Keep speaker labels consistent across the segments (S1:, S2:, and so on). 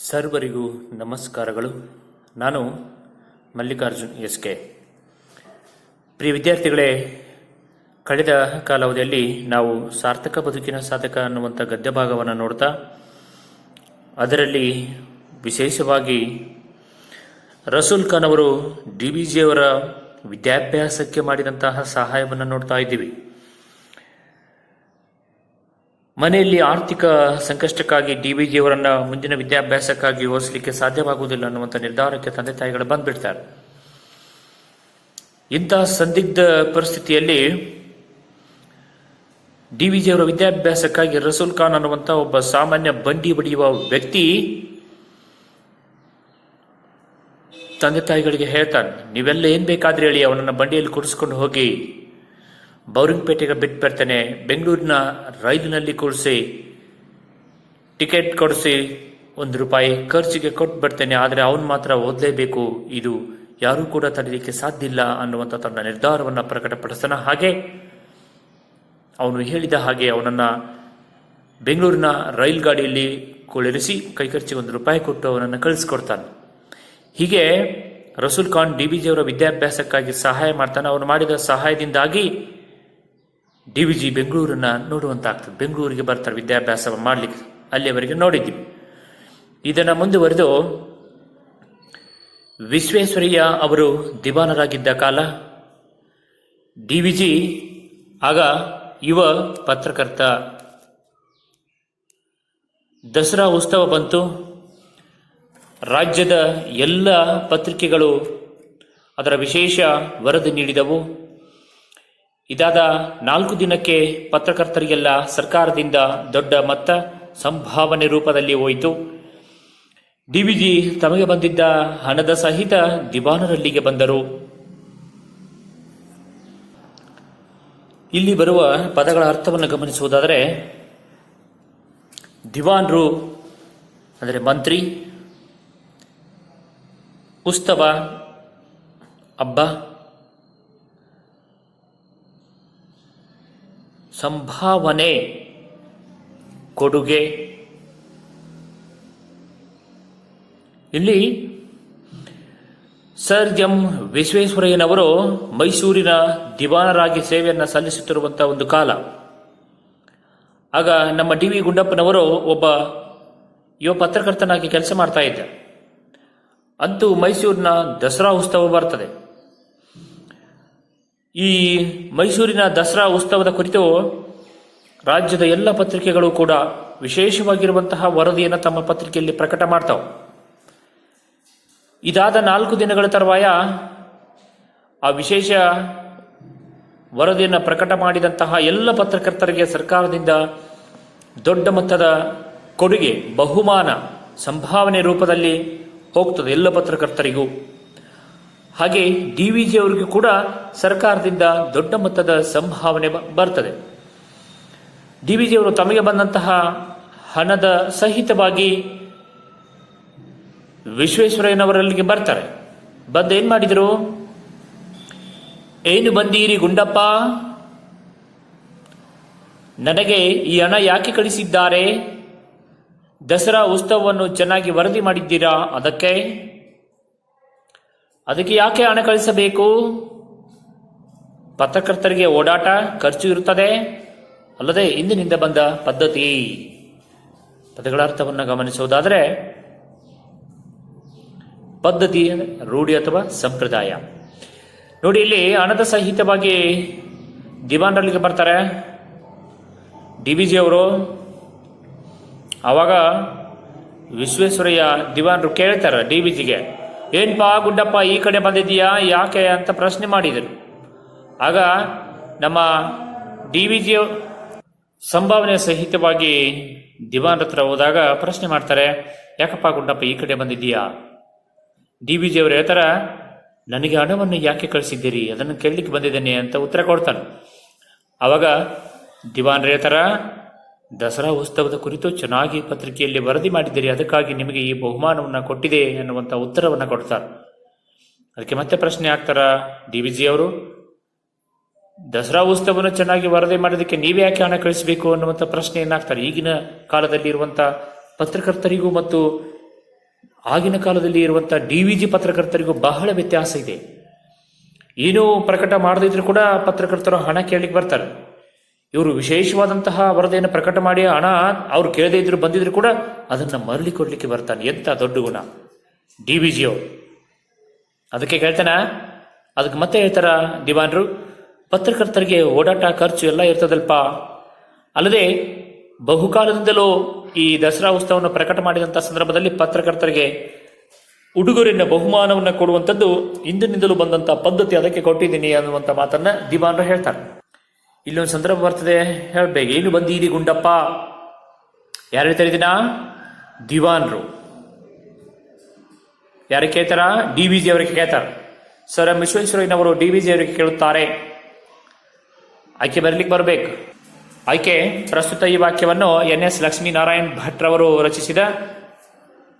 S1: ಸರ್ವರಿಗೂ ನಮಸ್ಕಾರಗಳು. ನಾನು ಮಲ್ಲಿಕಾರ್ಜುನ್ ಎಸ್.ಕೆ. ಪ್ರಿಯ ವಿದ್ಯಾರ್ಥಿಗಳೇ, ಕಳೆದ ಕಾಲಾವಧಿಯಲ್ಲಿ ನಾವು ಸಾರ್ಥಕ ಬದುಕಿನ ಸಾಧಕ ಅನ್ನುವಂಥ ಗದ್ಯ ಭಾಗವನ್ನು ನೋಡ್ತಾ ಅದರಲ್ಲಿ ವಿಶೇಷವಾಗಿ ರಸೂಲ್ ಖಾನ್ ಅವರು DBG ಅವರ ವಿದ್ಯಾಭ್ಯಾಸಕ್ಕೆ ಮಾಡಿದಂತಹ ಸಹಾಯವನ್ನು ನೋಡ್ತಾ ಇದ್ದೀವಿ. ಮನೆಯಲ್ಲಿ ಆರ್ಥಿಕ ಸಂಕಷ್ಟಕ್ಕಾಗಿ DBG ಅವರನ್ನು ಮುಂದಿನ ವಿದ್ಯಾಭ್ಯಾಸಕ್ಕಾಗಿ ಓದಿಸಲಿಕ್ಕೆ ಸಾಧ್ಯವಾಗುವುದಿಲ್ಲ ಅನ್ನುವಂಥ ನಿರ್ಧಾರಕ್ಕೆ ತಂದೆ ತಾಯಿಗಳು ಬಂದ್ಬಿಡ್ತಾರೆ. ಇಂತಹ ಸಂದಿಗ್ಧ ಪರಿಸ್ಥಿತಿಯಲ್ಲಿ DBG ಅವರ ವಿದ್ಯಾಭ್ಯಾಸಕ್ಕಾಗಿ ರಸೂಲ್ ಖಾನ್ ಅನ್ನುವಂಥ ಒಬ್ಬ ಸಾಮಾನ್ಯ ಬಂಡಿ ಬಡಿಯುವ ವ್ಯಕ್ತಿ ತಂದೆ ತಾಯಿಗಳಿಗೆ ಹೇಳ್ತಾನೆ, ನೀವೆಲ್ಲ ಏನ್ ಬೇಕಾದ್ರೆ ಹೇಳಿ, ಅವನನ್ನು ಬಂಡಿಯಲ್ಲಿ ಕೂರಿಸ್ಕೊಂಡು ಹೋಗಿ ಬೌರಿಂಗ್ಪೇಟೆಗೆ ಬಿಟ್ಟು ಬರ್ತೇನೆ, ಬೆಂಗಳೂರಿನ ರೈಲಿನಲ್ಲಿ ಕೂರಿಸಿ ಟಿಕೆಟ್ ಕೊಡಿಸಿ ₹1 ಖರ್ಚಿಗೆ ಕೊಟ್ಟು ಬರ್ತೇನೆ, ಆದರೆ ಅವನು ಮಾತ್ರ ಓದಲೇಬೇಕು, ಇದು ಯಾರೂ ಕೂಡ ತಡೆಯಲಿಕ್ಕೆ ಸಾಧ್ಯ ಇಲ್ಲ ಅನ್ನುವಂಥ ತನ್ನ ನಿರ್ಧಾರವನ್ನು ಪ್ರಕಟಪಡಿಸ್ತಾನೆ. ಹಾಗೆ ಅವನು ಹೇಳಿದ ಹಾಗೆ ಅವನನ್ನು ಬೆಂಗಳೂರಿನ ರೈಲ್ ಗಾಡಿಯಲ್ಲಿ ಕುಳ್ಳಿರಿಸಿ ಕೈ ಖರ್ಚಿಗೆ ₹1 ಕೊಟ್ಟು ಅವನನ್ನು ಕಳಿಸ್ಕೊಡ್ತಾನೆ. ಹೀಗೆ ರಸೂಲ್ ಖಾನ್ DBG ಅವರ ವಿದ್ಯಾಭ್ಯಾಸಕ್ಕಾಗಿ ಸಹಾಯ ಮಾಡ್ತಾನೆ. ಅವನು ಮಾಡಿದ ಸಹಾಯದಿಂದಾಗಿ DBG ಬೆಂಗಳೂರನ್ನ ನೋಡುವಂತಾಗ್ತದೆ. ಬೆಂಗಳೂರಿಗೆ ಬರ್ತಾರೆ ವಿದ್ಯಾಭ್ಯಾಸ ಮಾಡಲಿಕ್ಕೆ. ಅಲ್ಲಿಯವರೆಗೆ ನೋಡಿದ್ದೀವಿ. ಇದನ್ನು ಮುಂದುವರೆದು ವಿಶ್ವೇಶ್ವರಯ್ಯ ಅವರು ದಿವಾನರಾಗಿದ್ದ ಕಾಲ DBG ಆಗ ಯುವ ಪತ್ರಕರ್ತ. ದಸರಾ ಉತ್ಸವ ಬಂತು. ರಾಜ್ಯದ ಎಲ್ಲ ಪತ್ರಿಕೆಗಳು ಅದರ ವಿಶೇಷ ವರದಿ ನೀಡಿದವು. ಇದಾದ 4 ದಿನಕ್ಕೆ ಪತ್ರಕರ್ತರಿಗೆಲ್ಲ ಸರ್ಕಾರದಿಂದ ದೊಡ್ಡ ಮೊತ್ತ ಸಂಭಾವನೆ ರೂಪದಲ್ಲಿ ಹೋಯಿತು. DBG ತಮಗೆ ಬಂದಿದ್ದ ಹಣದ ಸಹಿತ ದಿವಾನರಲ್ಲಿಗೆ ಬಂದರು. ಇಲ್ಲಿ ಬರುವ ಪದಗಳ ಅರ್ಥವನ್ನು ಗಮನಿಸುವುದಾದರೆ, ದಿವಾನ್ರು ಅಂದರೆ ಮಂತ್ರಿ, ಉತ್ಸವ ಹಬ್ಬ, ಸಂಭಾವನೆ ಕೊಡುಗೆ. ಇಲ್ಲಿ ಸರ್ ಎಂ ವಿಶ್ವೇಶ್ವರಯ್ಯನವರು ಮೈಸೂರಿನ ದಿವಾನರಾಗಿ ಸೇವೆಯನ್ನು ಸಲ್ಲಿಸುತ್ತಿರುವಂತಹ ಒಂದು ಕಾಲ. ಆಗ ನಮ್ಮ DV ಗುಂಡಪ್ಪನವರು ಒಬ್ಬ ಯುವ ಪತ್ರಕರ್ತನಾಗಿ ಕೆಲಸ ಮಾಡ್ತಾ ಇದ್ದ. ಅಂತೂ ಮೈಸೂರಿನ ದಸರಾ ಉತ್ಸವ ಬರ್ತದೆ. ಈ ಮೈಸೂರಿನ ದಸರಾ ಉತ್ಸವದ ಕುರಿತು ರಾಜ್ಯದ ಎಲ್ಲ ಪತ್ರಿಕೆಗಳು ಕೂಡ ವಿಶೇಷವಾಗಿರುವಂತಹ ವರದಿಯನ್ನು ತಮ್ಮ ಪತ್ರಿಕೆಯಲ್ಲಿ ಪ್ರಕಟ ಮಾಡ್ತಾವೆ. ಇದಾದ 4 ದಿನಗಳ ತರುವಾಯ ಆ ವಿಶೇಷ ವರದಿಯನ್ನು ಪ್ರಕಟ ಮಾಡಿದಂತಹ ಎಲ್ಲ ಪತ್ರಕರ್ತರಿಗೆ ಸರ್ಕಾರದಿಂದ ದೊಡ್ಡ ಮೊತ್ತದ ಕೊಡುಗೆ, ಬಹುಮಾನ, ಸಂಭಾವನೆ ರೂಪದಲ್ಲಿ ಹೋಗ್ತದೆ ಎಲ್ಲ ಪತ್ರಕರ್ತರಿಗೂ. ಹಾಗೆ DBG ಅವರಿಗೂ ಕೂಡ ಸರ್ಕಾರದಿಂದ ದೊಡ್ಡ ಮೊತ್ತದ ಸಂಭಾವನೆ ಬರ್ತದೆ. DBG ಅವರು ತಮಗೆ ಬಂದಂತಹ ಹಣದ ಸಹಿತವಾಗಿ ವಿಶ್ವೇಶ್ವರಯ್ಯನವರಲ್ಲಿಗೆ ಬರ್ತಾರೆ. ಬಂದು ಏನ್ ಮಾಡಿದರು? ಏನು ಬಂದೀರಿ ಗುಂಡಪ್ಪ, ನನಗೆ ಈ ಹಣ ಯಾಕೆ ಕಳಿಸಿದ್ದಾರೆ? ದಸರಾ ಉತ್ಸವವನ್ನು ಚೆನ್ನಾಗಿ ವರದಿ ಮಾಡಿದ್ದೀರಾ, ಅದಕ್ಕೆ ಯಾಕೆ ಹಣ ಕಳಿಸಬೇಕು? ಪತ್ರಕರ್ತರಿಗೆ ಓಡಾಟ ಖರ್ಚು ಇರುತ್ತದೆ ಅಲ್ಲದೆ ಇಂದಿನಿಂದ ಬಂದ ಪದ್ಧತಿ. ಪದಗಳ ಅರ್ಥವನ್ನು ಗಮನಿಸುವುದಾದರೆ, ಪದ್ಧತಿ ರೂಢಿ ಅಥವಾ ಸಂಪ್ರದಾಯ. ನೋಡಿ, ಇಲ್ಲಿ ಹಣದ ಸಹಿತವಾಗಿ ದಿವಾನರಲ್ಲಿಗೆ ಬರ್ತಾರೆ DBG ಅವರು. ಆವಾಗ ವಿಶ್ವೇಶ್ವರಯ್ಯ ದಿವಾನರು ಕೇಳ್ತಾರೆ DBGಗೆ, ಏನ್ಪಾ ಗುಡ್ಡಪ್ಪ ಈ ಕಡೆ ಬಂದಿದ್ದೀಯಾ, ಯಾಕೆ ಅಂತ ಪ್ರಶ್ನೆ ಮಾಡಿದರು. ಆಗ ನಮ್ಮ DBG ಸಂಭಾವನೆ ಸಹಿತವಾಗಿ ದಿವಾನರ ಹತ್ರ ಹೋದಾಗ ಪ್ರಶ್ನೆ ಮಾಡ್ತಾರೆ, ಯಾಕಪ್ಪ ಗುಡ್ಡಪ್ಪ ಈ ಕಡೆ ಬಂದಿದ್ದೀಯಾ? DBG ಅವರು ಹೇಳ್ತಾರ, ನನಗೆ ಹಣವನ್ನು ಯಾಕೆ ಕಳಿಸಿದ್ದೀರಿ, ಅದನ್ನು ಕೇಳಲಿಕ್ಕೆ ಬಂದಿದ್ದೇನೆ ಅಂತ ಉತ್ತರ ಕೊಡ್ತಾನೆ. ಆವಾಗ ದಿವಾನರು ಹೇಳ್ತಾರ, ದಸರಾ ಉತ್ಸವದ ಕುರಿತು ಚೆನ್ನಾಗಿ ಪತ್ರಿಕೆಯಲ್ಲಿ ವರದಿ ಮಾಡಿದ್ದೀರಿ, ಅದಕ್ಕಾಗಿ ನಿಮಗೆ ಈ ಬಹುಮಾನವನ್ನು ಕೊಟ್ಟಿದೆ ಅನ್ನುವಂಥ ಉತ್ತರವನ್ನು ಕೊಡ್ತಾರೆ. ಅದಕ್ಕೆ ಮತ್ತೆ ಪ್ರಶ್ನೆ ಹಾಕ್ತಾರ DBG ಅವರು, ದಸರಾ ಉತ್ಸವವನ್ನು ಚೆನ್ನಾಗಿ ವರದಿ ಮಾಡೋದಕ್ಕೆ ನೀವೇ ಯಾಕೆ ಹಣ ಕಳಿಸಬೇಕು ಅನ್ನುವಂಥ ಪ್ರಶ್ನೆ ಏನಾಗ್ತಾರೆ. ಈಗಿನ ಕಾಲದಲ್ಲಿ ಇರುವಂಥ ಪತ್ರಕರ್ತರಿಗೂ ಮತ್ತು ಆಗಿನ ಕಾಲದಲ್ಲಿ ಇರುವಂಥ DVG ಪತ್ರಕರ್ತರಿಗೂ ಬಹಳ ವ್ಯತ್ಯಾಸ ಇದೆ. ಏನೂ ಪ್ರಕಟ ಮಾಡದಿದ್ರು ಕೂಡ ಪತ್ರಕರ್ತರು ಹಣ ಕೇಳಲಿಕ್ಕೆ ಬರ್ತಾರೆ. ಇವರು ವಿಶೇಷವಾದಂತಹ ವರದಿಯನ್ನು ಪ್ರಕಟ ಮಾಡಿ ಹಣ ಅವ್ರು ಕೇಳದೇ ಇದ್ರು ಬಂದಿದ್ರು ಕೂಡ ಅದನ್ನು ಮರಳಿ ಕೊಡ್ಲಿಕ್ಕೆ ಬರ್ತಾನೆ. ಎಂಥ ದೊಡ್ಡ ಗುಣ DVG ಅವರು. ಅದಕ್ಕೆ ಕೇಳ್ತಾನ, ಅದಕ್ಕೆ ಮತ್ತೆ ಹೇಳ್ತಾರ ದಿವಾನ್ರು, ಪತ್ರಕರ್ತರಿಗೆ ಓಡಾಟ ಖರ್ಚು ಎಲ್ಲ ಇರ್ತದಲ್ಪ. ಅಲ್ಲದೆ ಬಹುಕಾಲದಿಂದಲೂ ಈ ದಸರಾ ಉತ್ಸವವನ್ನು ಪ್ರಕಟ ಮಾಡಿದಂಥ ಸಂದರ್ಭದಲ್ಲಿ ಪತ್ರಕರ್ತರಿಗೆ ಉಡುಗೊರೆಯ ಬಹುಮಾನವನ್ನು ಕೊಡುವಂಥದ್ದು ಇಂದಿನಿಂದಲೂ ಬಂದಂಥ ಪದ್ಧತಿ, ಅದಕ್ಕೆ ಕೊಟ್ಟಿದ್ದೀನಿ ಅನ್ನುವಂಥ ಮಾತನ್ನ ದಿವಾನ್ರು ಹೇಳ್ತಾರೆ. ಇಲ್ಲೊಂದು ಸಂದರ್ಭ ಬರ್ತದೆ, ಹೇಳ್ಬೇಕು, ಏನು ಬಂದೀರಿ ಗುಂಡಪ್ಪ? ಯಾರು ಹೇಳ್ತಾರೆ ಇದನ್ನ? ದಿವಾನ್ರು. ಯಾರಿಗೆ ಕೇಳ್ತಾರ? DVG ಅವರಿಗೆ ಕೇಳ್ತಾರ. ಸರ್ ಎಂ ವಿಶ್ವೇಶ್ವರಯ್ಯನವರು DVG ಅವರಿಗೆ ಕೇಳುತ್ತಾರೆ. ಆಯ್ಕೆ ಬರಲಿಕ್ಕೆ ಬರಬೇಕು. ಆಯ್ಕೆ ಪ್ರಸ್ತುತ ಈ ವಾಕ್ಯವನ್ನು NS ಲಕ್ಷ್ಮೀನಾರಾಯಣ್ ಭಟ್ರವರು ರಚಿಸಿದ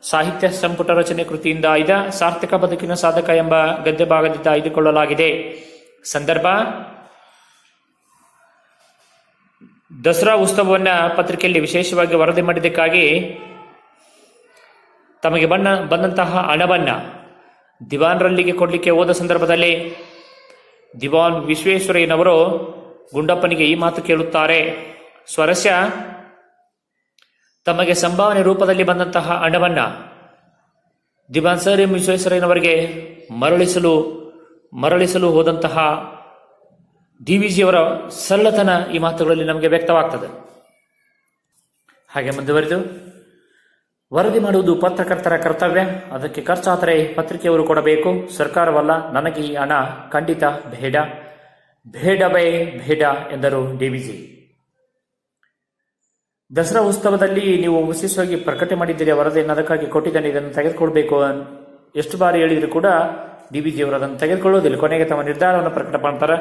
S1: ಸಾಹಿತ್ಯ ಸಂಪುಟ ರಚನೆ ಕೃತಿಯಿಂದ ಆಯ್ದ ಸಾರ್ಥಕ ಬದುಕಿನ ಸಾಧಕ ಎಂಬ ಗದ್ಯ ಭಾಗದಿಂದ ಆಯ್ದುಕೊಳ್ಳಲಾಗಿದೆ. ಸಂದರ್ಭ: ದಸರಾ ಉತ್ಸವವನ್ನ ಪತ್ರಿಕೆಯಲ್ಲಿ ವಿಶೇಷವಾಗಿ ವರದಿ ಮಾಡಿದ್ದಕ್ಕಾಗಿ ತಮಗೆ ಬಂದಂತಹ ಹಣವನ್ನ ದಿವಾನ್ರಲ್ಲಿಗೆ ಕೊಡಲಿಕ್ಕೆ ಹೋದ ಸಂದರ್ಭದಲ್ಲಿ ದಿವಾನ್ ವಿಶ್ವೇಶ್ವರಯ್ಯನವರು ಗುಂಡಪ್ಪನಿಗೆ ಈ ಮಾತು ಕೇಳುತ್ತಾರೆ. ಸ್ವರಸ್ಯ ತಮಗೆ ಸಂಭಾವನೆ ರೂಪದಲ್ಲಿ ಬಂದಂತಹ ಹಣವನ್ನ ದಿವಾನ್ ಸರ್ ಎಂ ವಿಶ್ವೇಶ್ವರಯ್ಯನವರಿಗೆ ಮರಳಿಸಲು ಹೋದಂತಹ DVG ಅವರ ಸರಳತನ ಈ ಮಾತುಗಳಲ್ಲಿ ನಮಗೆ ವ್ಯಕ್ತವಾಗ್ತದೆ. ಹಾಗೆ ಮುಂದುವರಿದು, ವರದಿ ಮಾಡುವುದು ಪತ್ರಕರ್ತರ ಕರ್ತವ್ಯ, ಅದಕ್ಕೆ ಖರ್ಚಾದರೆ ಪತ್ರಿಕೆಯವರು ಕೊಡಬೇಕು, ಸರ್ಕಾರವಲ್ಲ. ನನಗೆ ಈ ಹಣ ಖಂಡಿತ ಬೇಡವೇ ಬೇಡ ಎಂದರು DVG. ದಸರಾ ಉತ್ಸವದಲ್ಲಿ ನೀವು ವಿಶೇಷವಾಗಿ ಪ್ರಕಟಣೆ ಮಾಡಿದ್ದೀರಿ ವರದಿಯನ್ನು, ಅದಕ್ಕಾಗಿ ಕೊಟ್ಟಿದ್ದೇನೆ, ಇದನ್ನು ತೆಗೆದುಕೊಳ್ಬೇಕು ಎಷ್ಟು ಬಾರಿ ಹೇಳಿದ್ರು ಕೂಡ DVG ಅವರು ಅದನ್ನು ತೆಗೆದುಕೊಳ್ಳೋದಿಲ್ಲ. ಕೊನೆಗೆ ತಮ್ಮ ನಿರ್ಧಾರವನ್ನು ಪ್ರಕಟ ಮಾಡ್ತಾರೆ.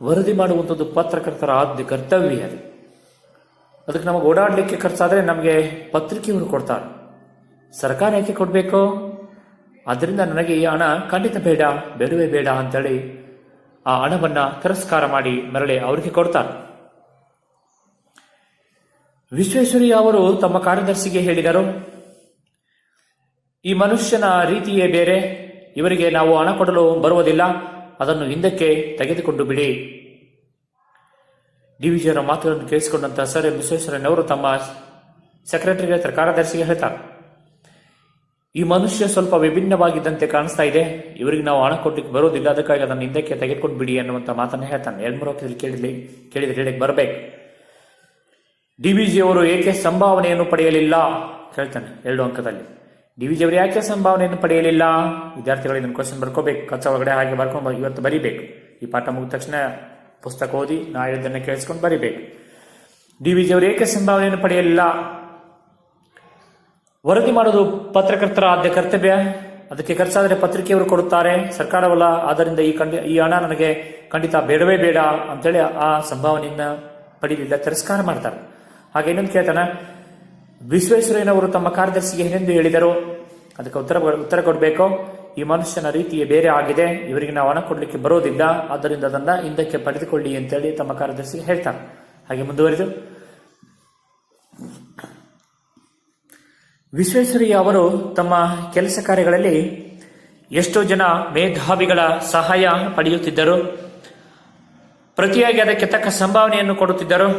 S1: ವರದಿ ಮಾಡುವಂಥದ್ದು ಪತ್ರಕರ್ತರ ಆದ್ಯ ಕರ್ತವ್ಯ. ಅದಕ್ಕೆ ನಮಗೆ ಓಡಾಡಲಿಕ್ಕೆ ಖರ್ಚಾದರೆ ನಮಗೆ ಪತ್ರಿಕೆಯವರು ಕೊಡ್ತಾರೆ, ಸರ್ಕಾರ ಯಾಕೆ ಕೊಡಬೇಕು? ಅದರಿಂದ ನನಗೆ ಈ ಹಣ ಖಂಡಿತ ಬೇಡವೇ ಬೇಡ ಅಂತೇಳಿ ಆ ಹಣವನ್ನ ತಿರಸ್ಕಾರ ಮಾಡಿ ಮರಳಿ ಅವರಿಗೆ ಕೊಡ್ತಾರೆ. ವಿಶ್ವೇಶ್ವರಯ್ಯ ಅವರು ತಮ್ಮ ಕಾರ್ಯದರ್ಶಿಗೆ ಹೇಳಿದರು, ಈ ಮನುಷ್ಯನ ರೀತಿಯೇ ಬೇರೆ, ಇವರಿಗೆ ನಾವು ಹಣ ಕೊಡಲು ಬರುವುದಿಲ್ಲ, ಅದನ್ನು ಹಿಂದಕ್ಕೆ ತೆಗೆದುಕೊಂಡು ಬಿಡಿ. DVG ಅವರ ಮಾತುಗಳನ್ನು ಕೇಳಿಸಿಕೊಂಡಂತ ಸರ್ ಎಂ ವಿಶ್ವೇಶ್ವರಯ್ಯನವರು ತಮ್ಮ ಸೆಕ್ರೆಟರಿಗೆ ಕಾರ್ಯದರ್ಶಿಗೆ ಹೇಳ್ತಾರೆ, ಈ ಮನುಷ್ಯ ಸ್ವಲ್ಪ ವಿಭಿನ್ನವಾಗಿದ್ದಂತೆ ಕಾಣಿಸ್ತಾ ಇದೆ, ಇವರಿಗೆ ನಾವು ಹಣ ಕೊಟ್ಟಿಗೆ ಬರೋದಿಲ್ಲ, ಅದಕ್ಕಾಗಿ ಅದನ್ನು ಹಿಂದಕ್ಕೆ ತೆಗೆದುಕೊಂಡು ಬಿಡಿ ಅನ್ನುವಂಥ ಮಾತನ್ನು ಹೇಳ್ತಾನೆ. 2-3 ವಾಕ್ಯದಲ್ಲಿ ಕೇಳಿದ್ರೆ ಹೇಳಿಕ್ಕೆ ಬರಬೇಕು. DVG ಅವರು ಏಕೆ ಸಂಭಾವನೆಯನ್ನು ಪಡೆಯಲಿಲ್ಲ ಹೇಳ್ತಾನೆ 2 ಅಂಕದಲ್ಲಿ. DVG ಅವರು ಯಾಕೆ ಸಂಭಾವನೆಯನ್ನು ಪಡೆಯಲಿಲ್ಲ? ವಿದ್ಯಾರ್ಥಿಗಳು ಇದನ್ನು ಕ್ವಶನ್ ಬರ್ಕೋಬೇಕು, ಕಚ್ಚಾ ಒಳಗಡೆ ಹಾಗೆ ಬರ್ಕೊಂಡು ಇವತ್ತು ಬರಿಬೇಕು. ಈ ಪಾಠ ಮುಗಿದ ತಕ್ಷಣ ಪುಸ್ತಕ ಓದಿ ನಾ ಹೇಳಿದ್ದನ್ನು ಕೇಳಿಸ್ಕೊಂಡು ಬರಿಬೇಕು. DVG ಅವರು ಏಕೆ ಸಂಭಾವನೆಯನ್ನು ಪಡೆಯಲಿಲ್ಲ? ವರದಿ ಮಾಡೋದು ಪತ್ರಕರ್ತರ ಆದ್ಯ ಕರ್ತವ್ಯ, ಅದಕ್ಕೆ ಖರ್ಚಾದರೆ ಪತ್ರಿಕೆಯವರು ಕೊಡುತ್ತಾರೆ, ಸರ್ಕಾರವಲ್ಲ. ಆದ್ದರಿಂದ ಈ ಹಣ ನನಗೆ ಖಂಡಿತ ಬೇಡವೇ ಬೇಡ ಅಂತೇಳಿ ಆ ಸಂಭಾವನೆಯನ್ನ ಪಡೆಯಲಿಲ್ಲ, ತಿರಸ್ಕಾರ ಮಾಡ್ತಾರೆ. ಹಾಗೆ ಇನ್ನೊಂದು ಕೇಳ್ತಾನೆ, ವಿಶ್ವೇಶ್ವರಯ್ಯನವರು ತಮ್ಮ ಕಾರ್ಯದರ್ಶಿಗೆ ಏನೆಂದು ಹೇಳಿದರು? ಅದಕ್ಕೆ ಉತ್ತರ ಕೊಡಬೇಕು. ಈ ಮನುಷ್ಯನ ರೀತಿಯೇ ಬೇರೆ ಆಗಿದೆ, ಇವರಿಗೆ ನಾವು ಹಣ ಕೊಡಲಿಕ್ಕೆ ಬರೋದಿಲ್ಲ, ಆದ್ದರಿಂದ ಅದನ್ನ ಹಿಂದಕ್ಕೆ ಪಡೆದುಕೊಳ್ಳಿ ಅಂತೇಳಿ ತಮ್ಮ ಕಾರ್ಯದರ್ಶಿಗೆ ಹೇಳ್ತಾರೆ. ಹಾಗೆ ಮುಂದುವರಿದು, ವಿಶ್ವೇಶ್ವರಯ್ಯ ಅವರು ತಮ್ಮ ಕೆಲಸ ಕಾರ್ಯಗಳಲ್ಲಿ ಎಷ್ಟೋ ಜನ ಮೇಧಾವಿಗಳ ಸಹಾಯ ಪಡೆಯುತ್ತಿದ್ದರು, ಪ್ರತಿಯಾಗಿ ಅದಕ್ಕೆ ತಕ್ಕ ಸಂಭಾವನೆಯನ್ನು ಕೊಡುತ್ತಿದ್ದರು.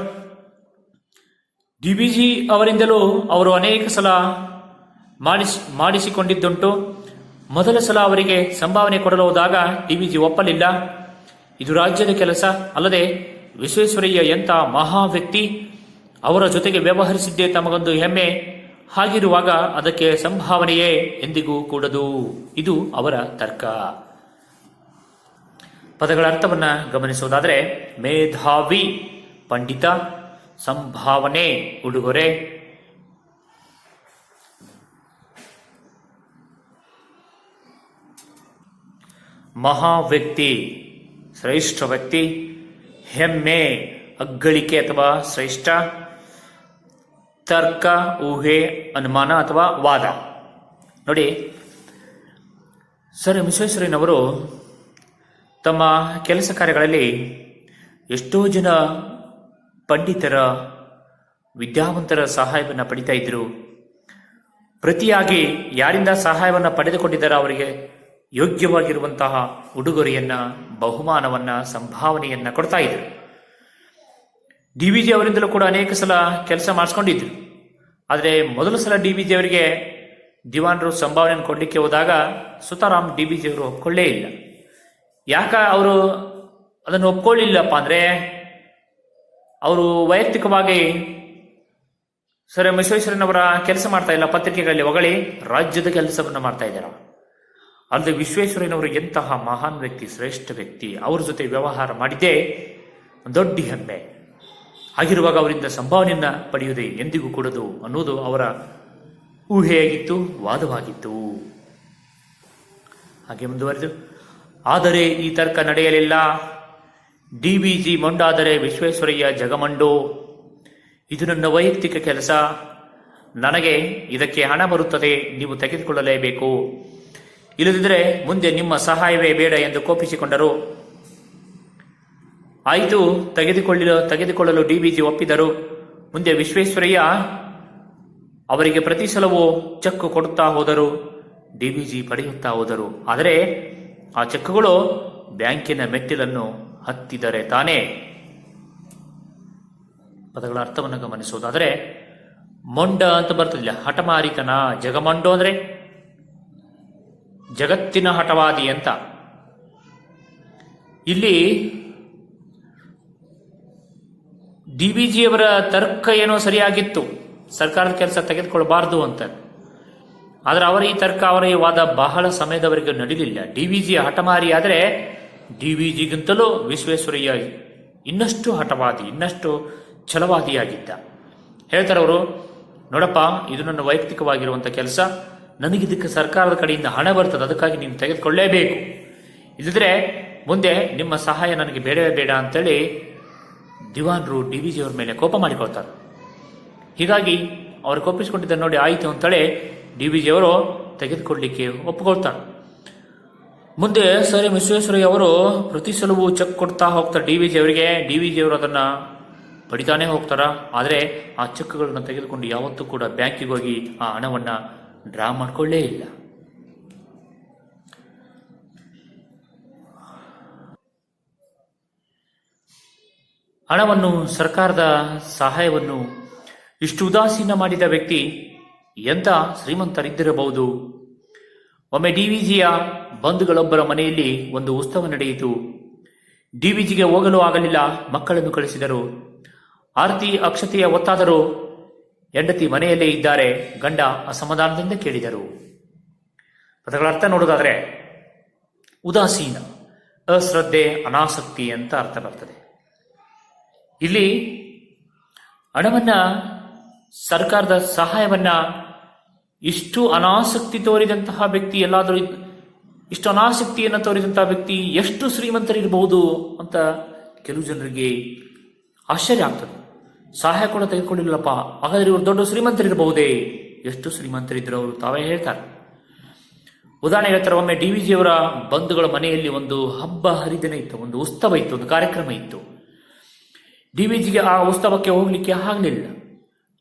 S1: DVG ಅವರಿಂದಲೂ ಅವರು ಅನೇಕ ಸಲ ಮಾಡಿಸಿಕೊಂಡಿದ್ದುಂಟು. ಮೊದಲ ಸಲ ಅವರಿಗೆ ಸಂಭಾವನೆ ಕೊಡಲು ಹೋದಾಗ DVG ಒಪ್ಪಲಿಲ್ಲ. ಇದು ರಾಜ್ಯದ ಕೆಲಸ, ಅಲ್ಲದೆ ವಿಶ್ವೇಶ್ವರಯ್ಯ ಎಂಥ ಮಹಾ ವ್ಯಕ್ತಿ, ಅವರ ಜೊತೆಗೆ ವ್ಯವಹರಿಸಿದ್ದೇ ತಮಗೊಂದು ಹೆಮ್ಮೆ. ಹಾಗಿರುವಾಗ ಅದಕ್ಕೆ ಸಂಭಾವನೆಯೇ ಎಂದಿಗೂ ಕೂಡದು. ಇದು ಅವರ ತರ್ಕ. ಪದಗಳ ಅರ್ಥವನ್ನ ಗಮನಿಸುವುದಾದರೆ, ಮೇಧಾವಿ ಪಂಡಿತ, ಸಂಭಾವನೆ ಉಡುಗೊರೆ. ಮಹಾ ವ್ಯಕ್ತಿ ಶ್ರೇಷ್ಠ ವ್ಯಕ್ತಿ, ಹೆಮ್ಮೆ ಅಗ್ಗಳಿಕೆ ಅಥವಾ ಶ್ರೇಷ್ಠ, ತರ್ಕ ಊಹೆ ಅನುಮಾನ ಅಥವಾ ವಾದ. ನೋಡಿ, ಸರ್ ವಿಶ್ವೇಶ್ವರಯ್ಯನವರು ತಮ್ಮ ಕೆಲಸ ಕಾರ್ಯಗಳಲ್ಲಿ ಎಷ್ಟೋ ಜನ ಪಂಡಿತರ ವಿದ್ಯಾವಂತರ ಸಹಾಯವನ್ನು ಪಡಿತಾ ಇದ್ರು. ಪ್ರತಿಯಾಗಿ ಯಾರಿಂದ ಸಹಾಯವನ್ನು ಪಡೆದುಕೊಂಡಿದ್ದಾರೋ ಅವರಿಗೆ ಯೋಗ್ಯವಾಗಿರುವಂತಹ ಉಡುಗೊರೆಯನ್ನ, ಬಹುಮಾನವನ್ನ, ಸಂಭಾವನೆಯನ್ನ ಕೊಡ್ತಾ ಇದ್ರು. ಡಿ.ವಿ.ಜಿ ಅವರಿಂದಲೂ ಕೂಡ ಅನೇಕ ಸಲ ಕೆಲಸ ಮಾಡಿಸ್ಕೊಂಡಿದ್ರು. ಆದರೆ ಮೊದಲ ಸಲ ಡಿ.ವಿ.ಜಿ ಅವರಿಗೆ ದಿವಾನರು ಸಂಭಾವನೆಯನ್ನು ಕೊಡಲಿಕ್ಕೆ ಹೋದಾಗ ಸುತಾರಾಮ್ ಡಿ.ವಿ.ಜಿ ಅವರು ಒಪ್ಕೊಳ್ಳೇ ಇಲ್ಲ. ಯಾಕ ಅವರು ಅದನ್ನು ಒಪ್ಕೊಳ್ಳಿಲ್ಲಪ್ಪ ಅಂದ್ರೆ, ಅವರು ವೈಯಕ್ತಿಕವಾಗಿ ಸರ್ ವಿಶ್ವೇಶ್ವರಯ್ಯನವರ ಕೆಲಸ ಮಾಡ್ತಾ ಇಲ್ಲ, ಪತ್ರಿಕೆಗಳಲ್ಲಿ ಹೊಗಳಿ ರಾಜ್ಯದ ಕೆಲಸವನ್ನು ಮಾಡ್ತಾ ಇದ್ದಾರ. ಅಲ್ಲದೆ ವಿಶ್ವೇಶ್ವರಯ್ಯನವರು ಎಂತಹ ಮಹಾನ್ ವ್ಯಕ್ತಿ, ಶ್ರೇಷ್ಠ ವ್ಯಕ್ತಿ, ಅವ್ರ ಜೊತೆ ವ್ಯವಹಾರ ಮಾಡಿದ್ದೇ ದೊಡ್ಡ ಹೆಮ್ಮೆ. ಹಾಗಿರುವಾಗ ಅವರಿಂದ ಸಂಭಾವನೆಯನ್ನ ಪಡೆಯುವುದೇ ಎಂದಿಗೂ ಕೂಡದು ಅನ್ನೋದು ಅವರ ಊಹೆಯಾಗಿತ್ತು, ವಾದವಾಗಿತ್ತು. ಹಾಗೆ ಮುಂದುವರೆದು, ಆದರೆ ಈ ತರ್ಕ ನಡೆಯಲಿಲ್ಲ. ಡಿ.ವಿ.ಜಿ ಮೊಂಡಾದರೆ ವಿಶ್ವೇಶ್ವರಯ್ಯ ಜಗಮಂಡೋ. ಇದು ನನ್ನ ವೈಯಕ್ತಿಕ ಕೆಲಸ, ನನಗೆ ಇದಕ್ಕೆ ಹಣ ಬರುತ್ತದೆ, ನೀವು ತೆಗೆದುಕೊಳ್ಳಲೇಬೇಕು, ಇಲ್ಲದಿದ್ದರೆ ಮುಂದೆ ನಿಮ್ಮ ಸಹಾಯವೇ ಬೇಡ ಎಂದು ಕೋಪಿಸಿಕೊಂಡರು. ಆಯಿತು, ತೆಗೆದುಕೊಳ್ಳಲು ಡಿ.ವಿ.ಜಿ ಒಪ್ಪಿದರು. ಮುಂದೆ ವಿಶ್ವೇಶ್ವರಯ್ಯ ಅವರಿಗೆ ಪ್ರತಿ ಸಲವೂ ಚೆಕ್ ಕೊಡುತ್ತಾ ಹೋದರು, ಡಿ.ವಿ.ಜಿ ಪಡೆಯುತ್ತಾ ಹೋದರು. ಆದರೆ ಆ ಚೆಕ್ಗಳು ಬ್ಯಾಂಕಿನ ಮೆಟ್ಟಿಲನ್ನು ಹತ್ತಿದರೆ ತಾನೇ. ಪದಗಳ ಅರ್ಥವನ್ನು ಗಮನಿಸುವುದಾದರೆ, ಮೊಂಡ ಅಂತ ಬರ್ತದಿಲ್ಲ, ಹಠಮಾರಿತನ. ಜಗಮಂಡೋ ಅಂದ್ರೆ ಜಗತ್ತಿನ ಹಠವಾದಿ ಅಂತ. ಇಲ್ಲಿ ಡಿ.ವಿ.ಜಿಯವರ ತರ್ಕ ಏನೋ ಸರಿಯಾಗಿತ್ತು, ಸರ್ಕಾರದ ಕೆಲಸ ತೆಗೆದುಕೊಳ್ಳಬಾರದು ಅಂತ. ಆದರೆ ಅವರ ಈ ತರ್ಕ, ಅವರ ಈ ವಾದ ಬಹಳ ಸಮಯದವರೆಗೆ ನಡೆಯಲಿಲ್ಲ. ಡಿ.ವಿ.ಜಿ ಹಠಮಾರಿ, ಆದರೆ ಡಿ.ವಿ.ಜಿಗಿಂತಲೂ ವಿಶ್ವೇಶ್ವರಯ್ಯ ಇನ್ನಷ್ಟು ಹಠವಾದಿ, ಇನ್ನಷ್ಟು ಛಲವಾದಿಯಾಗಿದ್ದ. ಹೇಳ್ತಾರೆ ಅವರು, ನೋಡಪ್ಪ, ಇದು ನನ್ನ ವೈಯಕ್ತಿಕವಾಗಿರುವಂಥ ಕೆಲಸ, ನನಗಿದಕ್ಕೆ ಸರ್ಕಾರದ ಕಡೆಯಿಂದ ಹಣ ಬರ್ತದೆ, ಅದಕ್ಕಾಗಿ ನೀವು ತೆಗೆದುಕೊಳ್ಳೇಬೇಕು, ಇಲ್ಲದಿದ್ರೆ ಮುಂದೆ ನಿಮ್ಮ ಸಹಾಯ ನನಗೆ ಬೇಡವೇ ಬೇಡ ಅಂತೇಳಿ ದಿವಾನರು ಡಿ.ವಿ.ಜಿ ಅವ್ರ ಮೇಲೆ ಕೋಪ ಮಾಡಿಕೊಳ್ತಾರೆ. ಹೀಗಾಗಿ ಅವರು ಕೋಪಿಸಿಕೊಂಡಿದ್ದ ನೋಡಿ ಆಯಿತು ಅಂತೇಳಿ ಡಿ.ವಿ.ಜಿ ಅವರು ತೆಗೆದುಕೊಳ್ಳಲಿಕ್ಕೆ ಒಪ್ಪಿಕೊಳ್ತಾರೆ. ಮುಂದೆ ಸರ್ ವಿಶ್ವೇಶ್ವರಯ್ಯ ಅವರು ಪ್ರತಿ ಸಲವೂ ಚೆಕ್ ಕೊಡ್ತಾ ಹೋಗ್ತಾರೆ ಡಿ.ವಿ.ಜಿ ಅವರಿಗೆ. ಡಿ.ವಿ.ಜಿ ಅವರು ಅದನ್ನ ಪಡಿತಾನೆ ಹೋಗ್ತಾರ. ಆದರೆ ಆ ಚೆಕ್ಗಳನ್ನು ತೆಗೆದುಕೊಂಡು ಯಾವತ್ತೂ ಕೂಡ ಬ್ಯಾಂಕಿಗೆ ಹೋಗಿ ಆ ಹಣವನ್ನ ಡ್ರಾ ಮಾಡ್ಕೊಳ್ಳೇ ಇಲ್ಲ. ಹಣವನ್ನು, ಸರ್ಕಾರದ ಸಹಾಯವನ್ನು ಇಷ್ಟು ಉದಾಸೀನ ಮಾಡಿದ ವ್ಯಕ್ತಿ ಎಂಥ ಶ್ರೀಮಂತರಿದ್ದಿರಬಹುದು. ಒಮ್ಮೆ ಡಿ.ವಿ.ಜಿಯ ಬಂಧುಗಳೊಬ್ಬರ ಮನೆಯಲ್ಲಿ ಒಂದು ಉತ್ಸವ ನಡೆಯಿತು. ಡಿ.ವಿ.ಜಿಗೆ ಹೋಗಲು ಆಗಲಿಲ್ಲ, ಮಕ್ಕಳನ್ನು ಕಳಿಸಿದರು. ಆರತಿ ಅಕ್ಷತೆಯ ಒತ್ತಾದರೂ ಹೆಂಡತಿ ಮನೆಯಲ್ಲೇ ಇದ್ದಾರೆ. ಗಂಡ ಅಸಮಾಧಾನದಿಂದ ಕೇಳಿದರು. ಪದಗಳ ಅರ್ಥ ನೋಡೋದಾದ್ರೆ, ಉದಾಸೀನ, ಅಶ್ರದ್ಧೆ, ಅನಾಸಕ್ತಿ ಅಂತ ಅರ್ಥ ಬರ್ತದೆ. ಇಲ್ಲಿ ಹಣವನ್ನ, ಸರ್ಕಾರದ ಸಹಾಯವನ್ನ ಇಷ್ಟು ಅನಾಸಕ್ತಿ ತೋರಿದಂತಹ ವ್ಯಕ್ತಿ, ಎಲ್ಲಾದರೂ ಇಷ್ಟು ಅನಾಸಕ್ತಿಯನ್ನು ತೋರಿದಂತಹ ವ್ಯಕ್ತಿ ಎಷ್ಟು ಶ್ರೀಮಂತರಿರಬಹುದು ಅಂತ ಕೆಲವು ಜನರಿಗೆ ಆಶ್ಚರ್ಯ ಆಗ್ತದೆ. ಸಹಾಯ ಕೂಡ ತೆಗೆದುಕೊಂಡಿಲ್ಲಪ್ಪ, ಹಾಗಾದ್ರೆ ಇವರು ದೊಡ್ಡ ಶ್ರೀಮಂತರಿರಬಹುದೇ? ಎಷ್ಟು ಶ್ರೀಮಂತರಿದ್ರು ಅವರು ತಾವೇ ಹೇಳ್ತಾರೆ. ಉದಾಹರಣೆ ಹೇಳ್ತಾರೆ, ಒಮ್ಮೆ ಡಿ.ವಿ.ಜಿ ಅವರ ಬಂಧುಗಳ ಮನೆಯಲ್ಲಿ ಒಂದು ಹಬ್ಬ ಹರಿದಿನ ಇತ್ತು, ಒಂದು ಉತ್ಸವ ಇತ್ತು, ಒಂದು ಕಾರ್ಯಕ್ರಮ ಇತ್ತು. ಡಿ.ವಿ.ಜಿಗೆ ಆ ಉತ್ಸವಕ್ಕೆ ಹೋಗ್ಲಿಕ್ಕೆ ಆಗಲಿಲ್ಲ.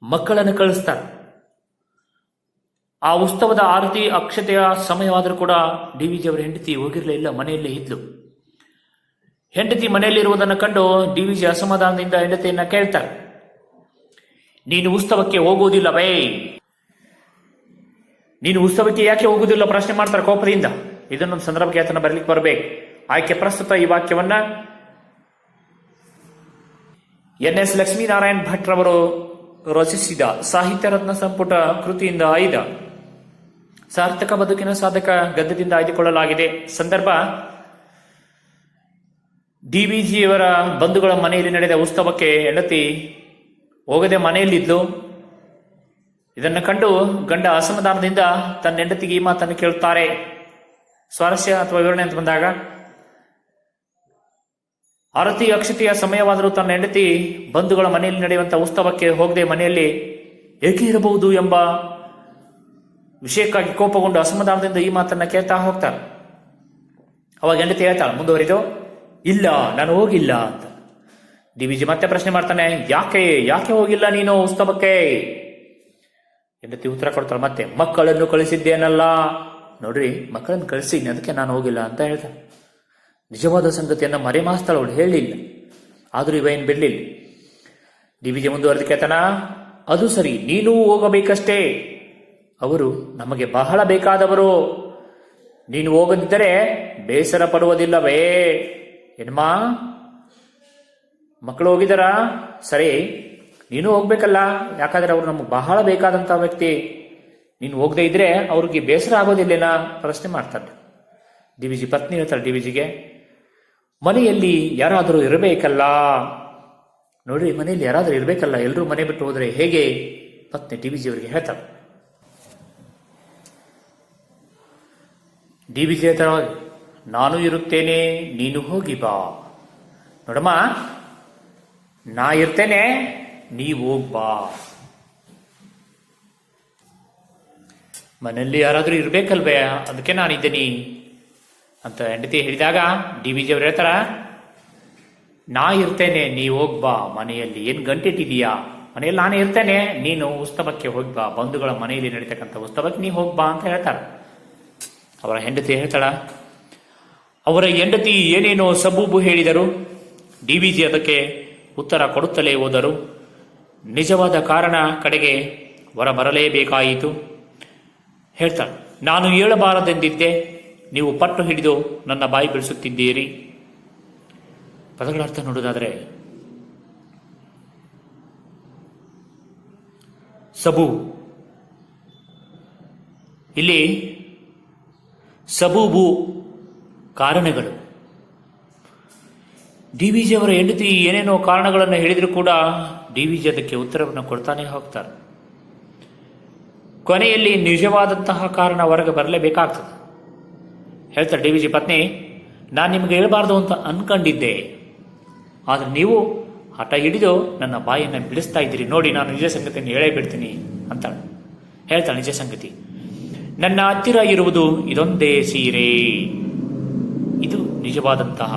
S1: ಮಕ್ಕಳನ್ನು ಕಳಿಸ್ತಾರೆ. ಆ ಉತ್ಸವದ ಆರತಿ ಅಕ್ಷತೆಯ ಸಮಯವಾದರೂ ಕೂಡ ಡಿ.ವಿ.ಜಿ ಅವರ ಹೆಂಡತಿ ಹೋಗಿರಲಿಲ್ಲ, ಮನೆಯಲ್ಲೇ ಇದ್ಲು. ಹೆಂಡತಿ ಮನೆಯಲ್ಲಿರುವುದನ್ನು ಕಂಡು ಡಿ.ವಿ.ಜಿ ಅಸಮಾಧಾನದಿಂದ ಹೆಂಡತಿಯನ್ನ ಕೇಳ್ತಾರೆ, ನೀನು ಉತ್ಸವಕ್ಕೆ ಹೋಗುವುದಿಲ್ಲವೇ? ನೀನು ಉತ್ಸವಕ್ಕೆ ಯಾಕೆ ಹೋಗುವುದಿಲ್ಲ? ಪ್ರಶ್ನೆ ಮಾಡ್ತಾರೆ ಕೋಪದಿಂದ. ಇದನ್ನೊಂದು ಸಂದರ್ಭಕ್ಕೆ ಆತನ ಬರಲಿಕ್ಕೆ ಬರಬೇಕು. ಆಯ್ಕೆ ಪ್ರಸ್ತುತ ಈ ವಾಕ್ಯವನ್ನ ಎನ್.ಎಸ್. ಲಕ್ಷ್ಮೀನಾರಾಯಣ ಭಟ್ರವರು ರಚಿಸಿದ ಸಾಹಿತ್ಯ ರತ್ನ ಸಂಪುಟ ಕೃತಿಯಿಂದ ಆಯ್ದ ಸಾರ್ಥಕ ಬದುಕಿನ ಸಾಧಕ ಗದ್ಯದಿಂದ ಆಯ್ದುಕೊಳ್ಳಲಾಗಿದೆ. ಸಂದರ್ಭ, ಡಿ.ವಿ.ಜಿಯವರ ಬಂಧುಗಳ ಮನೆಯಲ್ಲಿ ನಡೆದ ಉತ್ಸವಕ್ಕೆ ಹೆಂಡತಿ ಹೋಗದೆ ಮನೆಯಲ್ಲಿದ್ದು, ಇದನ್ನು ಕಂಡು ಗಂಡ ಅಸಮಾಧಾನದಿಂದ ತನ್ನ ಹೆಂಡತಿಗೆ ಈ ಮಾತನ್ನು ಕೇಳುತ್ತಾರೆ. ಸ್ವಾರಸ್ಯ ಅಥವಾ ವಿವರಣೆ ಅಂತ ಬಂದಾಗ, ಆರತಿ ಅಕ್ಷತೆಯ ಸಮಯವಾದರೂ ತನ್ನ ಹೆಂಡತಿ ಬಂಧುಗಳ ಮನೆಯಲ್ಲಿ ನಡೆಯುವಂತಹ ಉತ್ಸವಕ್ಕೆ ಹೋಗದೆ ಮನೆಯಲ್ಲಿ ಏಕೆ ಇರಬಹುದು ಎಂಬ ವಿಷಯಕ್ಕಾಗಿ ಕೋಪಗೊಂಡು ಅಸಮಾಧಾನದಿಂದ ಈ ಮಾತನ್ನ ಕೇಳ್ತಾ ಹೋಗ್ತಾರೆ. ಅವಾಗ ಹೆಂಡತಿ ಹೇಳ್ತಾಳೆ, ಮುಂದುವರಿದು, ಇಲ್ಲ ನಾನು ಹೋಗಿಲ್ಲ ಅಂತ. ಡಿ.ವಿ.ಜಿ ಮತ್ತೆ ಪ್ರಶ್ನೆ ಮಾಡ್ತಾನೆ, ಯಾಕೆ ಹೋಗಿಲ್ಲ ನೀನು ಉತ್ಸವಕ್ಕೆ? ಹೆಂಡತಿ ಉತ್ತರ ಕೊಡ್ತಾಳೆ ಮತ್ತೆ, ಮಕ್ಕಳನ್ನು ಕಳಿಸಿದ್ದೇನಲ್ಲ. ನೋಡ್ರಿ, ಮಕ್ಕಳನ್ನು ಕಳಿಸಿದ್ನಿ, ಅದಕ್ಕೆ ನಾನು ಹೋಗಿಲ್ಲ ಅಂತ ಹೇಳ್ತಾಳೆ. ನಿಜವಾದ ಸಂಗತಿಯನ್ನು ಮರೆಮಾಸ್ತಾಳು, ಅವಳು ಹೇಳಿಲ್ಲ. ಆದರೂ ಇವ ಏನು ಬಿಡಲಿಲ್ಲ. ಡಿ.ವಿ.ಜಿ ಮುಂದುವರೆದು ಕೇಳ್ತಾನ, ಅದು ಸರಿ, ನೀನೂ ಹೋಗಬೇಕಷ್ಟೇ. ಅವರು ನಮಗೆ ಬಹಳ ಬೇಕಾದವರು. ನೀನು ಹೋಗದಿದ್ದರೆ ಬೇಸರ ಪಡುವುದಿಲ್ಲವೇ? ಏನಮ್ಮ, ಮಕ್ಕಳು ಹೋಗಿದಾರಾ? ಸರಿ, ನೀನು ಹೋಗ್ಬೇಕಲ್ಲ, ಯಾಕಂದ್ರೆ ಅವ್ರು ನಮಗೆ ಬಹಳ ಬೇಕಾದಂಥ ವ್ಯಕ್ತಿ. ನೀನು ಹೋಗದೆ ಇದ್ರೆ ಅವ್ರಿಗೆ ಬೇಸರ ಆಗೋದಿಲ್ಲೇನಾ? ಪ್ರಶ್ನೆ ಮಾಡ್ತಾರೆ. ಡಿ.ವಿ.ಜಿ ಪತ್ನಿ ಹೇಳ್ತಾಳೆ ಡಿ.ವಿ.ಜಿಗೆ, ಮನೆಯಲ್ಲಿ ಯಾರಾದರೂ ಇರಬೇಕಲ್ಲ. ನೋಡ್ರಿ, ಮನೆಯಲ್ಲಿ ಯಾರಾದರೂ ಇರಬೇಕಲ್ಲ, ಎಲ್ಲರೂ ಮನೆ ಬಿಟ್ಟು ಹೋದರೆ ಹೇಗೆ? ಪತ್ನಿ ಡಿ.ವಿ.ಜಿ ಅವರಿಗೆ ಹೇಳ್ತಾಳೆ. ಡಿ.ವಿ.ಜಿ ಹೇಳ್ತಾಳೆ, ನಾನು ಇರುತ್ತೇನೆ, ನೀನು ಹೋಗಿ ಬಾ. ನೋಡಮ್ಮ, ನಾ ಇರ್ತೇನೆ, ನೀವು ಹೋಗ್ಬಾ. ಮನೆಯಲ್ಲಿ ಯಾರಾದರೂ ಇರ್ಬೇಕಲ್ವೇ, ಅದಕ್ಕೆ ನಾನಿದ್ದೀನಿ ಅಂತ ಹೆಂಡತಿ ಹೇಳಿದಾಗ ಡಿ.ವಿ.ಜಿ ಅವ್ರು ಹೇಳ್ತಾರ, ನಾ ಇರ್ತೇನೆ, ನೀವು ಹೋಗ್ಬಾ. ಮನೆಯಲ್ಲಿ ಏನು ಗಂಟಿಟ್ಟಿದೀಯಾ? ಮನೆಯಲ್ಲಿ ನಾನೇ ಇರ್ತೇನೆ, ನೀನು ಉತ್ಸವಕ್ಕೆ ಹೋಗ್ಬಾ. ಬಂಧುಗಳ ಮನೆಯಲ್ಲಿ ನಡೀತಕ್ಕಂಥ ಉತ್ಸವಕ್ಕೆ ನೀವು ಹೋಗ್ಬಾ ಅಂತ ಹೇಳ್ತಾರ. ಅವರ ಹೆಂಡತಿ ಹೇಳ್ತಾಳ, ಅವರ ಹೆಂಡತಿ ಏನೇನೋ ಸಬೂಬು ಹೇಳಿದರು. ಡಿ.ವಿ.ಜಿ ಅದಕ್ಕೆ ಉತ್ತರ ಕೊಡುತ್ತಲೇ ಹೋದರು. ನಿಜವಾದ ಕಾರಣ ಕಡೆಗೆ ಹೊರ ಬರಲೇಬೇಕಾಯಿತು. ಹೇಳ್ತಾಳೆ, ನಾನು ಹೇಳಬಾರದೆಂದಿದ್ದೆ, ನೀವು ಪಟ್ಟು ಹಿಡಿದು ನನ್ನ ಬಾಯಿ ಬಿಡಿಸುತ್ತಿದ್ದೀರಿ. ಪದಗಳ ಅರ್ಥ ನೋಡೋದಾದ್ರೆ, ಸಬೂ, ಇಲ್ಲಿ ಸಬೂಬು ಕಾರಣಗಳು. ಡಿ.ವಿ.ಜಿ ಅವರ ಹೆಂಡತಿ ಏನೇನೋ ಕಾರಣಗಳನ್ನು ಹೇಳಿದ್ರು ಕೂಡ ಡಿ.ವಿ.ಜಿ ಅದಕ್ಕೆ ಉತ್ತರವನ್ನು ಕೊಡ್ತಾನೆ ಹೋಗ್ತಾರೆ. ಕೊನೆಯಲ್ಲಿ ನಿಜವಾದಂತಹ ಕಾರಣ ಹೊರಗೆ ಬರಲೇಬೇಕಾಗ್ತದೆ. ಹೇಳ್ತಾರೆ ಡಿ.ವಿ.ಜಿ ಪತ್ನಿ, ನಾನು ನಿಮಗೆ ಹೇಳಬಾರ್ದು ಅಂತ ಅನ್ಕೊಂಡಿದ್ದೆ, ಆದರೆ ನೀವು ಹಠ ಹಿಡಿದು ನನ್ನ ಬಾಯನ್ನು ಬಿಡಿಸ್ತಾ ಇದ್ದೀರಿ. ನೋಡಿ, ನಾನು ನಿಜ ಸಂಗತಿಯನ್ನು ಹೇಳೇ ಬಿಡ್ತೀನಿ ಅಂತಾಳೆ. ಹೇಳ್ತಾಳೆ ನಿಜ ಸಂಗತಿ, ನನ್ನ ಹತ್ತಿರ ಇರುವುದು ಇದೊಂದೇ ಸೀರೆ. ಇದು ನಿಜವಾದಂತಹ,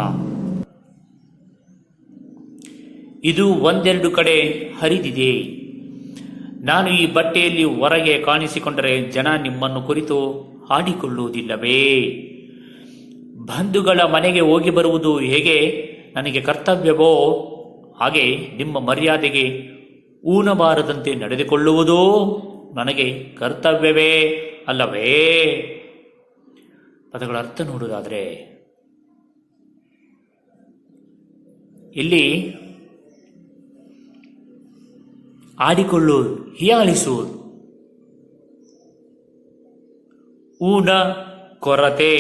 S1: ಇದು ಒಂದೆರಡು ಕಡೆ ಹರಿದಿದೆ. ನಾನು ಈ ಬಟ್ಟೆಯಲ್ಲಿ ಹೊರಗೆ ಕಾಣಿಸಿಕೊಂಡರೆ ಜನ ನಿಮ್ಮನ್ನು ಕುರಿತು ಹಾಡಿಕೊಳ್ಳುವುದಿಲ್ಲವೇ? ಬಂಧುಗಳ ಮನೆಗೆ ಹೋಗಿ ಬರುವುದು ಹೇಗೆ ನನಗೆ ಕರ್ತವ್ಯವೋ ಹಾಗೆ ನಿಮ್ಮ ಮರ್ಯಾದೆಗೆ ಊನಬಾರದಂತೆ ನಡೆದುಕೊಳ್ಳುವುದೋ ನನಗೆ ಕರ್ತವ್ಯವೇ ಅಲ್ಲವೇ? ಪದಗಳ ಅರ್ಥ ನೋಡುವುದಾದ್ರೆ, ಇಲ್ಲಿ ಆಡಿಕೊಳ್ಳುವುದು, ಹೀಯಾಳಿಸುವುದು, ಊನ ಕೊರತೆ.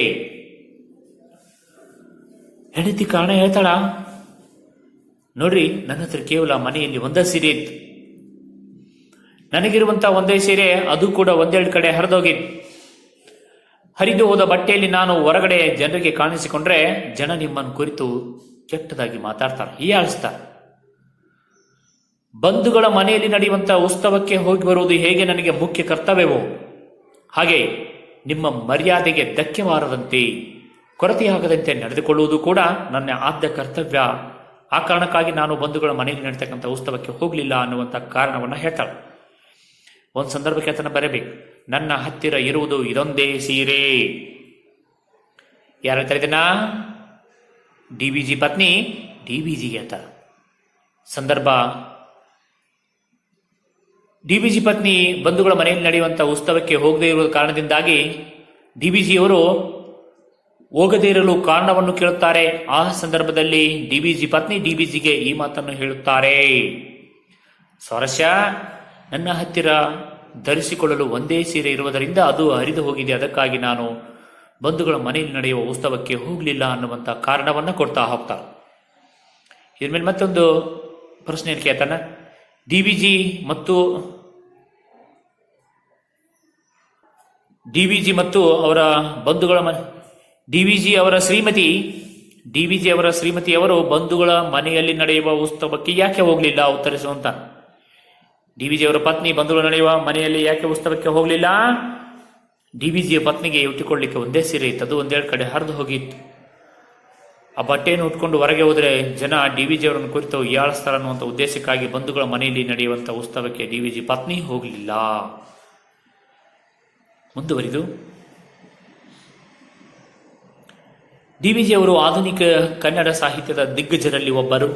S1: ಹೆಂಡತಿ ಕಾರಣ ಹೇಳ್ತಾಳ, ನೋಡ್ರಿ, ನನ್ನ ಹತ್ರ ಕೇವಲ ಮನೆಯಲ್ಲಿ ಒಂದೇ ಸೀರೆ ಇತ್ತು. ನನಗಿರುವಂತಹ ಒಂದೇ ಸೀರೆ, ಅದು ಕೂಡ ಒಂದೆರಡು ಕಡೆ ಹರಿದೋಗಿತ್ತು. ಹರಿದು ಹೋದ ಬಟ್ಟೆಯಲ್ಲಿ ನಾನು ಹೊರಗಡೆ ಜನರಿಗೆ ಕಾಣಿಸಿಕೊಂಡ್ರೆ ಜನ ನಿಮ್ಮನ್ನು ಕುರಿತು ಕೆಟ್ಟದಾಗಿ ಮಾತಾಡ್ತಾರೆ, ಹೀಯಾಳಿಸ್ತಾರೆ. ಬಂಧುಗಳ ಮನೆಯಲ್ಲಿ ನಡೆಯುವಂತಹ ಉತ್ಸವಕ್ಕೆ ಹೋಗಿ ಬರುವುದು ಹೇಗೆ ನನಗೆ ಮುಖ್ಯ ಕರ್ತವ್ಯವೋ ಹಾಗೆ ನಿಮ್ಮ ಮರ್ಯಾದೆಗೆ ಧಕ್ಕೆ ಬಾರದಂತೆ, ಕೊರತೆಯಾಗದಂತೆ ನಡೆದುಕೊಳ್ಳುವುದು ಕೂಡ ನನ್ನ ಆದ್ಯ ಕರ್ತವ್ಯ. ಆ ಕಾರಣಕ್ಕಾಗಿ ನಾನು ಬಂಧುಗಳ ಮನೆಯಲ್ಲಿ ನಡೀತಕ್ಕಂಥ ಉತ್ಸವಕ್ಕೆ ಹೋಗಲಿಲ್ಲ ಅನ್ನುವಂಥ ಕಾರಣವನ್ನು ಹೇಳ್ತಾಳೆ. ಒಂದು ಸಂದರ್ಭಕ್ಕೆ ಆತನ ಬರಬೇಕು, ನನ್ನ ಹತ್ತಿರ ಇರುವುದು ಇದೊಂದೇ ಸೀರೆ. ಯಾರ ಹೇಳ್ತಾರೆ ಇದನ್ನ? ಡಿ.ವಿ.ಜಿ ಪತ್ನಿ ಡಿ.ವಿ.ಜಿಗೆ ಹೇಳ್ತಾರೆ. ಸಂದರ್ಭ, ಡಿ.ವಿ.ಜಿ ಪತ್ನಿ ಬಂಧುಗಳ ಮನೆಯಲ್ಲಿ ನಡೆಯುವಂಥ ಉತ್ಸವಕ್ಕೆ ಹೋಗದೇ ಇರುವ ಕಾರಣದಿಂದಾಗಿ ಡಿ.ವಿ.ಜಿ ಅವರು ಹೋಗದೇ ಇರಲು ಕಾರಣವನ್ನು ಕೇಳುತ್ತಾರೆ. ಆ ಸಂದರ್ಭದಲ್ಲಿ ಡಿ.ವಿ.ಜಿ ಪತ್ನಿ ಡಿ.ವಿ.ಜಿಗೆ ಈ ಮಾತನ್ನು ಹೇಳುತ್ತಾರೆ, ಸ್ವಾರಸ್ಯ, ನನ್ನ ಹತ್ತಿರ ಧರಿಸಿಕೊಳ್ಳಲು ಒಂದೇ ಸೀರೆ ಇರುವುದರಿಂದ ಅದು ಹರಿದು ಹೋಗಿದೆ, ಅದಕ್ಕಾಗಿ ನಾನು ಬಂಧುಗಳ ಮನೆಯಲ್ಲಿ ನಡೆಯುವ ಉತ್ಸವಕ್ಕೆ ಹೋಗಲಿಲ್ಲ ಅನ್ನುವಂಥ ಕಾರಣವನ್ನು ಕೊಡ್ತಾ ಹೋಗ್ತಾರೆ. ಇದ್ರ ಮೇಲೆ ಮತ್ತೊಂದು ಪ್ರಶ್ನೆ ಕೇಳ್ತಾನೆ, ಡಿ.ವಿ.ಜಿ ಮತ್ತು ಅವರ ಬಂಧುಗಳ ಡಿ.ವಿ.ಜಿ ಅವರ ಶ್ರೀಮತಿ ಅವರು ಬಂಧುಗಳ ಮನೆಯಲ್ಲಿ ನಡೆಯುವ ಉತ್ಸವಕ್ಕೆ ಯಾಕೆ ಹೋಗಲಿಲ್ಲ? ಉತ್ತರಿಸುವಂತ. ಡಿ.ವಿ.ಜಿ ಅವರ ಪತ್ನಿ ಬಂಧುಗಳು ನಡೆಯುವ ಮನೆಯಲ್ಲಿ ಯಾಕೆ ಉತ್ಸವಕ್ಕೆ ಹೋಗಲಿಲ್ಲ? ಡಿ.ವಿ.ಜಿಯ ಪತ್ನಿಗೆ ಉಟ್ಟುಕೊಳ್ಳಿಕ್ಕೆ ಒಂದೇ ಸೀರೆ ಇತ್ತು, ಅದು ಒಂದೆರಡು ಕಡೆ ಹರಿದು ಹೋಗಿತ್ತು. ಆ ಬಟ್ಟೆಯನ್ನು ಉಟ್ಕೊಂಡು ಹೊರಗೆ ಹೋದರೆ ಜನ ಡಿ.ವಿ.ಜಿ ಅವರನ್ನು ಕುರಿತು ಹೀಯಾಳಿಸ್ತಾರೆ ಅನ್ನುವಂಥ ಉದ್ದೇಶಕ್ಕಾಗಿ ಬಂಧುಗಳ ಮನೆಯಲ್ಲಿ ನಡೆಯುವಂಥ ಉತ್ಸವಕ್ಕೆ ಡಿ.ವಿ.ಜಿ ಪತ್ನಿ ಹೋಗಲಿಲ್ಲ. ಮುಂದುವರಿದು ಡಿ.ವಿ.ಜಿ ಅವರು ಆಧುನಿಕ ಕನ್ನಡ ಸಾಹಿತ್ಯದ ದಿಗ್ಗಜರಲ್ಲಿ ಒಬ್ಬರು.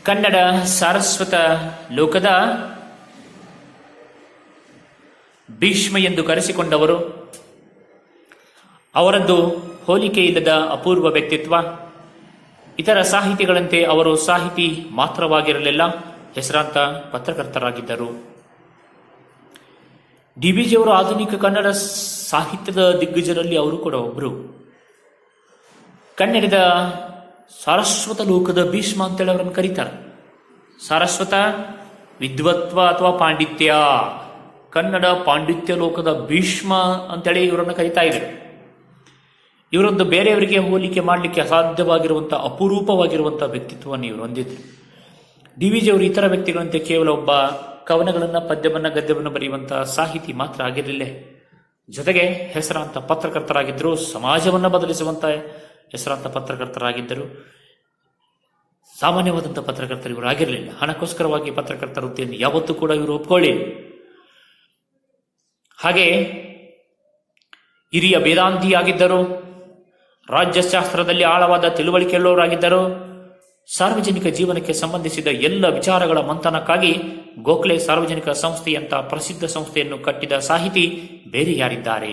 S1: ಕನ್ನಡ ಸಾರಸ್ವತ ಲೋಕದ ಭೀಷ್ಮ ಎಂದು ಕರೆಸಿಕೊಂಡವರು. ಅವರದ್ದು ಹೋಲಿಕೆ ಇಲ್ಲದ ಅಪೂರ್ವ ವ್ಯಕ್ತಿತ್ವ. ಇತರ ಸಾಹಿತಿಗಳಂತೆ ಅವರು ಸಾಹಿತಿ ಮಾತ್ರವಾಗಿರಲಿಲ್ಲ, ಹೆಸರಾಂತ ಪತ್ರಕರ್ತರಾಗಿದ್ದರು. ಡಿ.ವಿ.ಜಿ ಅವರು ಆಧುನಿಕ ಕನ್ನಡ ಸಾಹಿತ್ಯದ ದಿಗ್ಗಜರಲ್ಲಿ ಅವರು ಕೂಡ ಒಬ್ಬರು. ಕನ್ನಡದ ಸಾರಸ್ವತ ಲೋಕದ ಭೀಷ್ಮ ಅಂತೇಳಿ ಅವರನ್ನು ಕರೀತಾರೆ. ಸಾರಸ್ವತ ವಿದ್ವತ್ವ ಅಥವಾ ಪಾಂಡಿತ್ಯ, ಕನ್ನಡ ಪಾಂಡಿತ್ಯ ಲೋಕದ ಭೀಷ್ಮ ಅಂತೇಳಿ ಇವರನ್ನು ಕರೀತಾ ಇದ್ರು. ಇವರೊಂದು ಬೇರೆಯವರಿಗೆ ಹೋಲಿಕೆ ಮಾಡಲಿಕ್ಕೆ ಅಸಾಧ್ಯವಾಗಿರುವಂಥ ಅಪರೂಪವಾಗಿರುವಂಥ ವ್ಯಕ್ತಿತ್ವವನ್ನು ಇವರು ಹೊಂದಿದ್ರು. ಡಿ.ವಿ.ಜಿ ಅವರು ಇತರ ವ್ಯಕ್ತಿಗಳಂತೆ ಕೇವಲ ಒಬ್ಬ ಕವನಗಳನ್ನು, ಪದ್ಯವನ್ನು, ಗದ್ಯವನ್ನು ಬರೆಯುವಂಥ ಸಾಹಿತಿ ಮಾತ್ರ ಆಗಿರಲಿಲ್ಲ. ಜೊತೆಗೆ ಹೆಸರಾಂತ ಪತ್ರಕರ್ತರಾಗಿದ್ದರು. ಸಮಾಜವನ್ನು ಬದಲಿಸುವಂಥ ಹೆಸರಾಂತ ಪತ್ರಕರ್ತರಾಗಿದ್ದರು. ಸಾಮಾನ್ಯವಾದಂಥ ಪತ್ರಕರ್ತರು ಇವರು ಆಗಿರಲಿಲ್ಲ. ಹಣಕ್ಕೋಸ್ಕರವಾಗಿ ಪತ್ರಕರ್ತರ ವೃತ್ತಿಯನ್ನು ಯಾವತ್ತೂ ಕೂಡ ಇವರು ಒಪ್ಕೊಳ್ಳಿ. ಹಾಗೆ ಹಿರಿಯ ವೇದಾಂತಿಯಾಗಿದ್ದರು. ರಾಜ್ಯಶಾಸ್ತ್ರದಲ್ಲಿ ಆಳವಾದ ತಿಳುವಳಿಕೆಯುಳ್ಳವರಾಗಿದ್ದರು. ಸಾರ್ವಜನಿಕ ಜೀವನಕ್ಕೆ ಸಂಬಂಧಿಸಿದ ಎಲ್ಲ ವಿಚಾರಗಳ ಮಂಥನಕ್ಕಾಗಿ ಗೋಖಲೆ ಸಾರ್ವಜನಿಕ ಸಂಸ್ಥೆಯಂಥ ಪ್ರಸಿದ್ಧ ಸಂಸ್ಥೆಯನ್ನು ಕಟ್ಟಿದ ಸಾಹಿತಿ ಬೇರೆ ಯಾರಿದ್ದಾರೆ?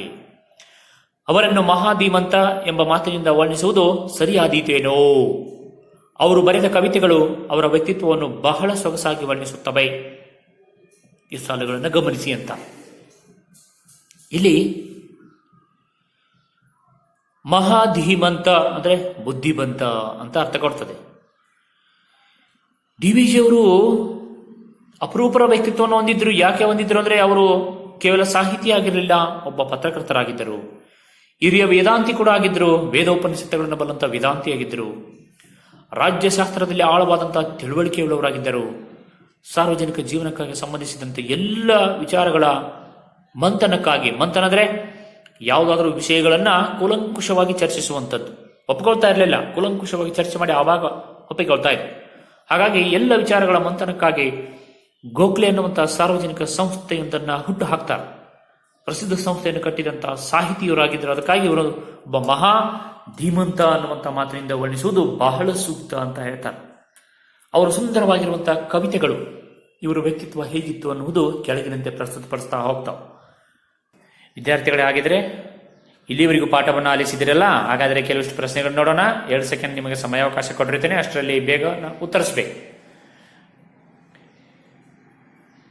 S1: ಅವರನ್ನು ಮಹಾಧೀಮಂತ ಎಂಬ ಮಾತಿನಿಂದ ವರ್ಣಿಸುವುದು ಸರಿಯಾದೀತೇನೋ? ಅವರು ಬರೆದ ಕವಿತೆಗಳು ಅವರ ವ್ಯಕ್ತಿತ್ವವನ್ನು ಬಹಳ ಸೊಗಸಾಗಿ ವರ್ಣಿಸುತ್ತವೆ. ಈ ಸಾಲುಗಳನ್ನು ಗಮನಿಸಿ ಅಂತ. ಇಲ್ಲಿ ಮಹಾಧೀಮಂತ ಅಂದರೆ ಬುದ್ಧಿವಂತ ಅಂತ ಅರ್ಥ ಕೊಡ್ತದೆ. ಡಿ.ವಿ.ಜಿ ಅವರು ಅಪರೂಪರ ವ್ಯಕ್ತಿತ್ವವನ್ನು ಹೊಂದಿದ್ರು. ಯಾಕೆ ಹೊಂದಿದ್ರು ಅಂದರೆ ಅವರು ಕೇವಲ ಸಾಹಿತಿ ಆಗಿರಲಿಲ್ಲ, ಒಬ್ಬ ಪತ್ರಕರ್ತರಾಗಿದ್ದರು. ಹಿರಿಯ ವೇದಾಂತಿ ಕೂಡ ಆಗಿದ್ದರು. ವೇದೋಪನಿಷತ್ತುಗಳನ್ನು ಬಲ್ಲಂಥ ವೇದಾಂತಿಯಾಗಿದ್ದರು. ರಾಜ್ಯಶಾಸ್ತ್ರದಲ್ಲಿ ಆಳವಾದಂತಹ ತಿಳುವಳಿಕೆಯುಳ್ಳವರಾಗಿದ್ದರು. ಸಾರ್ವಜನಿಕ ಜೀವನಕ್ಕಾಗಿ ಸಂಬಂಧಿಸಿದಂತೆ ಎಲ್ಲ ವಿಚಾರಗಳ ಮಂಥನಕ್ಕಾಗಿ, ಮಂಥನ ಅಂದರೆ ಯಾವುದಾದ್ರೂ ವಿಷಯಗಳನ್ನು ಕೂಲಂಕುಷವಾಗಿ ಚರ್ಚಿಸುವಂಥದ್ದು. ಒಪ್ಕೊಳ್ತಾ ಇರಲಿಲ್ಲ, ಕೂಲಂಕುಷವಾಗಿ ಚರ್ಚೆ ಮಾಡಿ ಆವಾಗ ಒಪ್ಪಿಕೊಳ್ತಾ ಇದ್ರು. ಹಾಗಾಗಿ ಎಲ್ಲ ವಿಚಾರಗಳ ಮಂಥನಕ್ಕಾಗಿ ಗೋಖಲೆ ಅನ್ನುವಂತಹ ಸಾರ್ವಜನಿಕ ಸಂಸ್ಥೆಯೊಂದನ್ನು ಹುಟ್ಟು ಹಾಕ್ತಾರೆ. ಪ್ರಸಿದ್ಧ ಸಂಸ್ಥೆಯನ್ನು ಕಟ್ಟಿದಂತಹ ಸಾಹಿತಿಯವರಾಗಿದ್ದರು. ಅದಕ್ಕಾಗಿ ಇವರು ಒಬ್ಬ ಮಹಾ ಧೀಮಂತ ಅನ್ನುವಂಥ ಮಾತಿನಿಂದ ವರ್ಣಿಸುವುದು ಬಹಳ ಸೂಕ್ತ ಅಂತ ಹೇಳ್ತಾರೆ. ಅವರು ಸುಂದರವಾಗಿರುವಂತಹ ಕವಿತೆಗಳು, ಇವರ ವ್ಯಕ್ತಿತ್ವ ಹೇಗಿತ್ತು ಅನ್ನುವುದು ಕೆಳಗಿನಂತೆ ಪ್ರಸ್ತುತಪಡಿಸ್ತಾ ಹೋಗ್ತಾವೆ. ವಿದ್ಯಾರ್ಥಿಗಳೇ, ಆಗಿದ್ರೆ ಇಲ್ಲಿವರೆಗೂ ಪಾಠವನ್ನು ಆಲಿಸಿದಿರಲ್ಲ. ಹಾಗಾದರೆ ಕೆಲವಷ್ಟು ಪ್ರಶ್ನೆಗಳು ನೋಡೋಣ. 2 ಸೆಕೆಂಡ್ ನಿಮಗೆ ಸಮಯಾವಕಾಶ ಕೊಟ್ಟಿರ್ತೇನೆ, ಅಷ್ಟರಲ್ಲಿ ಬೇಗ ಉತ್ತರಿಸಬೇಕು.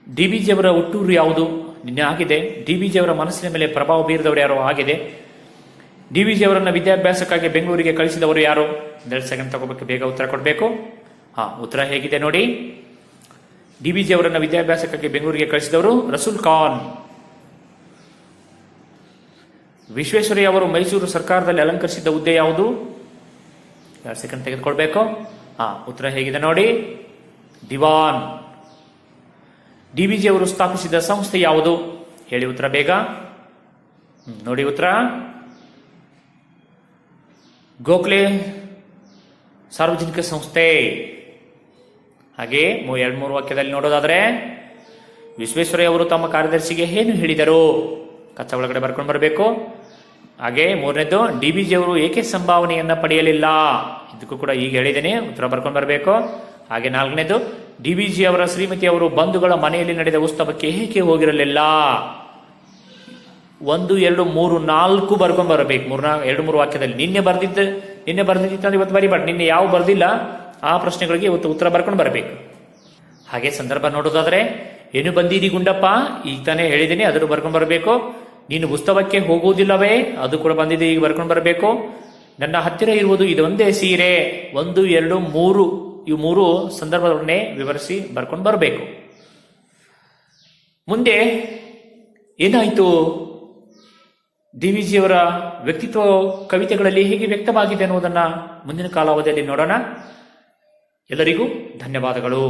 S1: ಡಿ.ವಿ.ಜಿ ಅವರ ಹುಟ್ಟೂರು ಯಾವುದು? ನಿನ್ನೆ ಆಗಿದೆ. ಡಿ.ವಿ.ಜಿ ಅವರ ಮನಸ್ಸಿನ ಮೇಲೆ ಪ್ರಭಾವ ಬೀರಿದವರು ಯಾರೋ ಆಗಿದೆ. ಡಿ.ವಿ.ಜಿ ಅವರನ್ನು ವಿದ್ಯಾಭ್ಯಾಸಕ್ಕಾಗಿ ಬೆಂಗಳೂರಿಗೆ ಕಳಿಸಿದವರು ಯಾರು? 2 ಸೆಕೆಂಡ್ ತಗೋಬೇಕು, ಬೇಗ ಉತ್ತರ ಕೊಡಬೇಕು. ಉತ್ತರ ಹೇಗಿದೆ ನೋಡಿ. ಡಿ.ವಿ.ಜಿ ಅವರನ್ನು ವಿದ್ಯಾಭ್ಯಾಸಕ್ಕಾಗಿ ಬೆಂಗಳೂರಿಗೆ ಕಳಿಸಿದವರು ರಸೂಲ್ ಖಾನ್. ವಿಶ್ವೇಶ್ವರಯ್ಯ ಅವರು ಮೈಸೂರು ಸರ್ಕಾರದಲ್ಲಿ ಅಲಂಕರಿಸಿದ ಹುದ್ದೆ ಯಾವುದು? 2 ಸೆಕೆಂಡ್ ತೆಗೆದುಕೊಳ್ಬೇಕು. ಉತ್ತರ ಹೇಗಿದೆ ನೋಡಿ, ದಿವಾನ್. ಡಿ.ವಿ.ಜಿ ಅವರು ಸ್ಥಾಪಿಸಿದ ಸಂಸ್ಥೆ ಯಾವುದು? ಹೇಳಿ ಉತ್ತರ ಬೇಗ. ನೋಡಿ ಉತ್ತರ, ಗೋಖಲೆ ಸಾರ್ವಜನಿಕ ಸಂಸ್ಥೆ. ಹಾಗೆ 2-3 ವಾಕ್ಯದಲ್ಲಿ ನೋಡೋದಾದ್ರೆ, ವಿಶ್ವೇಶ್ವರಯ್ಯ ಅವರು ತಮ್ಮ ಕಾರ್ಯದರ್ಶಿಗೆ ಏನು ಹೇಳಿದರು? ಕಚ್ಚಾ ಒಳಗಡೆ ಬರ್ಕೊಂಡು ಬರಬೇಕು. ಹಾಗೆ 3ನೇದು, ಡಿ.ವಿ.ಜಿ ಅವರು ಏಕೆ ಸಂಭಾವನೆಯನ್ನ ಪಡೆಯಲಿಲ್ಲ? ಇದಕ್ಕೂ ಕೂಡ ಈಗ ಹೇಳಿದ್ದೇನೆ, ಉತ್ತರ ಬರ್ಕೊಂಡು ಬರಬೇಕು. ಹಾಗೆ 4ನೇದು, ಡಿ.ವಿ.ಜಿ ಅವರ ಶ್ರೀಮತಿ ಅವರು ಬಂಧುಗಳ ಮನೆಯಲ್ಲಿ ನಡೆದ ಉತ್ಸವಕ್ಕೆ ಏಕೆ ಹೋಗಿರಲಿಲ್ಲ? 1, 2, 3, 4 ಬರ್ಕೊಂಡು ಬರಬೇಕು. 2-3 ವಾಕ್ಯದಲ್ಲಿ. ನಿನ್ನೆ ಬರ್ದಿದ್ದಂದ್ರೆ ಇವತ್ತು ಬರಿಬಾರ್ದು. ನಿನ್ನೆ ಯಾವ ಬರ್ದಿಲ್ಲ ಆ ಪ್ರಶ್ನೆಗಳಿಗೆ ಇವತ್ತು ಉತ್ತರ ಬರ್ಕೊಂಡು ಬರಬೇಕು. ಹಾಗೆ ಸಂದರ್ಭ ನೋಡೋದಾದ್ರೆ, ಏನು ಬಂದಿದಿ ಗುಂಡಪ್ಪ? ಈಗ ತಾನೇ ಹೇಳಿದ್ದೀನಿ, ಅದನ್ನು ಬರ್ಕೊಂಡು ಬರಬೇಕು. ನೀನು ಉತ್ಸವಕ್ಕೆ ಹೋಗುವುದಿಲ್ಲವೇ? ಅದು ಕೂಡ ಬಂದಿದೆ, ಈಗ ಬರ್ಕೊಂಡು ಬರಬೇಕು. ನನ್ನ ಹತ್ತಿರ ಇರುವುದು ಇದೊಂದೇ ಸೀರೆ. 1, 2, 3 ಇವು 3 ಸಂದರ್ಭಗಳನ್ನೇ ವಿವರಿಸಿ ಬರ್ಕೊಂಡು ಬರಬೇಕು. ಮುಂದೆ ಏನಾಯಿತು? ಡಿ.ವಿ.ಜಿ ಅವರ ವ್ಯಕ್ತಿತ್ವ ಕವಿತೆಗಳಲ್ಲಿ ಹೇಗೆ ವ್ಯಕ್ತವಾಗಿದೆ ಅನ್ನೋದನ್ನ ಮುಂದಿನ ಕಾಲಾವಧಿಯಲ್ಲಿ ನೋಡೋಣ. ಎಲ್ಲರಿಗೂ ಧನ್ಯವಾದಗಳು.